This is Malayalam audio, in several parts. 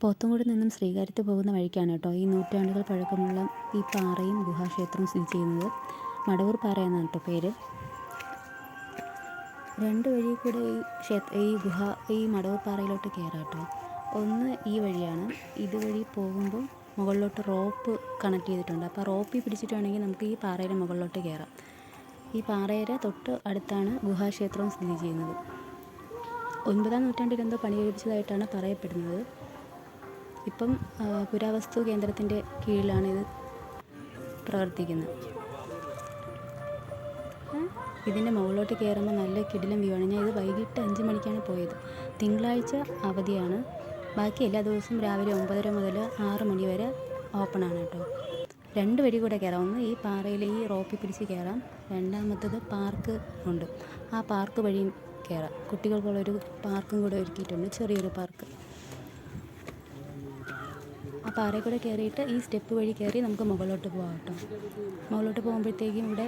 പോത്തൻകുടിയിൽ നിന്നും ശ്രീകാര്യത്ത് പോകുന്ന വഴിക്കാണ് കേട്ടോ ഈ നൂറ്റാണ്ടുകൾ പഴക്കമുള്ള ഈ പാറയും ഗുഹാക്ഷേത്രവും സ്ഥിതി ചെയ്യുന്നത്. മടവൂർ പാറ എന്നാണ് കേട്ടോ പേര്. രണ്ട് വഴി കൂടെ ഈ മടവൂർ പാറയിലോട്ട് കയറാം കേട്ടോ. ഒന്ന് ഈ വഴിയാണ്. ഇതുവഴി പോകുമ്പോൾ മുകളിലോട്ട് റോപ്പ് കണക്ട് ചെയ്തിട്ടുണ്ട്. അപ്പോൾ റോപ്പിൽ പിടിച്ചിട്ട് വേണമെങ്കിൽ നമുക്ക് ഈ പാറയുടെ മുകളിലോട്ട് കയറാം. ഈ പാറയുടെ തൊട്ട് അടുത്താണ് ഗുഹാക്ഷേത്രവും സ്ഥിതി ചെയ്യുന്നത്. 9-ാം നൂറ്റാണ്ടിൽ എന്തോ പണി കഴിപ്പിച്ചതായിട്ടാണ് പറയപ്പെടുന്നത്. ഇപ്പം പുരാവസ്തു കേന്ദ്രത്തിൻ്റെ കീഴിലാണ് ഇത് പ്രവർത്തിക്കുന്നത്. ഇതിൻ്റെ മുകളിലോട്ട് കയറുമ്പോൾ നല്ല കിടിലം വ്യൂ ആണ്. ഞാൻ ഇത് വൈകിട്ട് 5 മണിക്കാണ് പോയത്. തിങ്കളാഴ്ച അവധിയാണ്. ബാക്കി എല്ലാ ദിവസവും രാവിലെ 9:30 മുതൽ 6 മണി വരെ ഓപ്പൺ ആണ് കേട്ടോ. 2 വഴി കൂടെ കയറാം. ഒന്ന് ഈ പാറയിൽ ഈ റോപ്പിൽ പിടിച്ച് കയറാം. രണ്ടാമത്തത് പാർക്ക് ഉണ്ട്. ആ പാർക്ക് വഴിയും കയറാം. കുട്ടികൾക്കുള്ളൊരു പാർക്കും കൂടെ ഒരുക്കിയിട്ടുണ്ട്, ചെറിയൊരു പാർക്ക്. ആ പാറയിൽ കൂടെ കയറിയിട്ട് ഈ സ്റ്റെപ്പ് വഴി കയറി നമുക്ക് മുകളിലോട്ട് പോകാം കേട്ടോ. മുകളിലോട്ട് പോകുമ്പോഴത്തേക്കും ഇവിടെ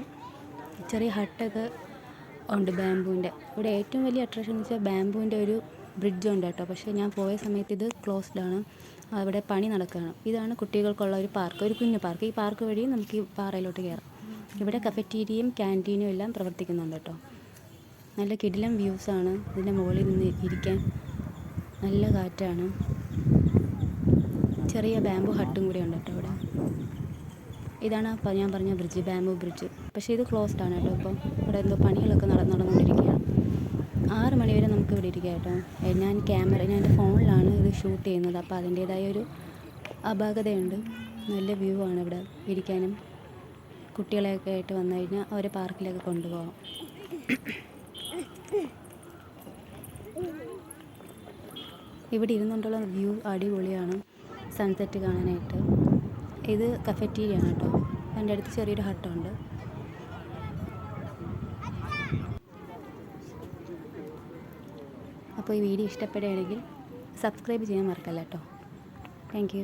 ചെറിയ ഹട്ടൊക്കെ ഉണ്ട് ബാംബൂവിൻ്റെ. ഇവിടെ ഏറ്റവും വലിയ അട്രാക്ഷൻ എന്ന് വെച്ചാൽ ബാംബൂവിൻ്റെ ഒരു ബ്രിഡ്ജ് ഉണ്ട് കേട്ടോ. പക്ഷേ ഞാൻ പോയ സമയത്ത് ഇത് ക്ലോസ്ഡ് ആണ്. അവിടെ പണി നടക്കുകയാണ്. ഇതാണ് കുട്ടികൾക്കുള്ള ഒരു പാർക്ക്, ഒരു കുഞ്ഞു പാർക്ക്. ഈ പാർക്ക് വഴി നമുക്ക് ഈ പാറയിലോട്ട് കയറാം. ഇവിടെ കഫറ്റീരിയയും ക്യാൻറ്റീനും എല്ലാം പ്രവർത്തിക്കുന്നുണ്ട് കേട്ടോ. നല്ല കിടിലം വ്യൂസാണ്. ഇതിൻ്റെ മുകളിൽ നിന്ന് ഇരിക്കാൻ നല്ല കാറ്റാണ്. ചെറിയ ബാംബു ഹട്ടും കൂടെ ഉണ്ട് കേട്ടോ ഇവിടെ. ഇതാണ് ഞാൻ പറഞ്ഞ ബ്രിഡ്ജ്, ബാംബു ബ്രിഡ്ജ്. പക്ഷേ ഇത് ക്ലോസ്ഡ് ആണ് കേട്ടോ. ഇപ്പോൾ ഇവിടെ എന്തോ പണികളൊക്കെ നടന്നുകൊണ്ടിരിക്കുകയാണ്. 6 മണി വരെ നമുക്ക് ഇവിടെ ഇരിക്കാം കേട്ടോ. ഞാൻ എൻ്റെ ഫോണിലാണ് ഇത് ഷൂട്ട് ചെയ്യുന്നത്. അപ്പോൾ അതിൻ്റേതായ ഒരു അപാകതയുണ്ട്. നല്ല വ്യൂ ആണ് ഇവിടെ ഇരിക്കാനും. കുട്ടികളെയൊക്കെ ആയിട്ട് വന്നു കഴിഞ്ഞാൽ അവരെ പാർക്കിലൊക്കെ കൊണ്ടുപോകാം. ഇവിടെ ഇരുന്നുകൊണ്ടുള്ള വ്യൂ അടിപൊളിയാണ്, സൺസെറ്റ് കാണാനായിട്ട്. ഇത് കഫറ്റീരിയ ആണ് കേട്ടോ. എൻ്റെ അടുത്ത് ചെറിയൊരു ഹട്ടുണ്ട്. അപ്പോൾ ഈ വീഡിയോ ഇഷ്ടപ്പെടുകയാണെങ്കിൽ സബ്സ്ക്രൈബ് ചെയ്യാൻ മറക്കല്ല കേട്ടോ. Thank you.